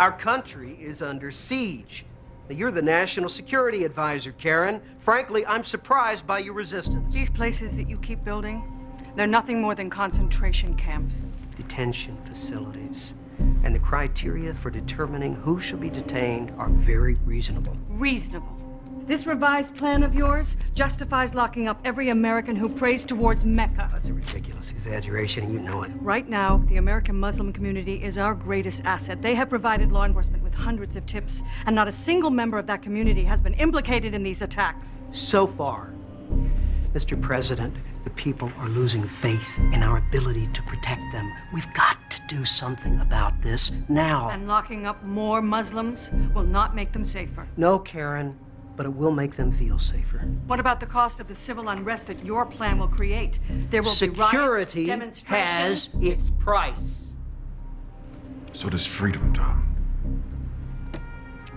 Our country is under siege. Now, you're the National Security Advisor, Karen. Frankly, I'm surprised by your resistance. These places that you keep building, they're nothing more than concentration camps. Detention facilities. And the criteria for determining who shall be detained are very reasonable. Reasonable. This revised plan of yours justifies locking up every American who prays towards Mecca. That's a ridiculous exaggeration, and you know it. Right now, the American Muslim community is our greatest asset. They have provided law enforcement with hundreds of tips, and not a single member of that community has been implicated in these attacks. So far, Mr. President, the people are losing faith in our ability to protect them. We've got to do something about this now. And locking up more Muslims will not make them safer. No, Karen, but it will make them feel safer. What about the cost of the civil unrest that your plan will create? There will Security be riots, demonstrations. has its price. So does freedom, Tom.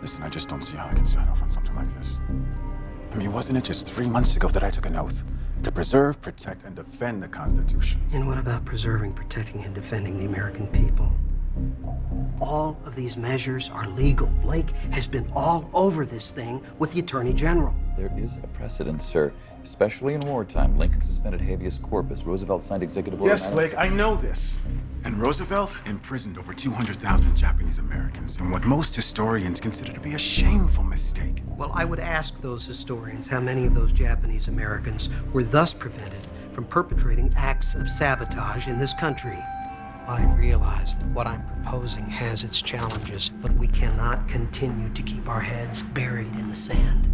Listen, I just don't see how I can sign off on something like this. I mean, wasn't it just 3 months ago that I took an oath to preserve, protect, and defend the Constitution? And what about preserving, protecting, and defending the American people? All of these measures are legal. Blake has been all over this thing with the Attorney General. There is a precedent, sir. Especially in wartime, Lincoln suspended habeas corpus. Roosevelt signed executive order. Yes, Blake, I know this. And Roosevelt imprisoned over 200,000 Japanese Americans in what most historians consider to be a shameful mistake. Well, I would ask those historians how many of those Japanese Americans were thus prevented from perpetrating acts of sabotage in this country. I realize that what I'm proposing has its challenges, but we cannot continue to keep our heads buried in the sand.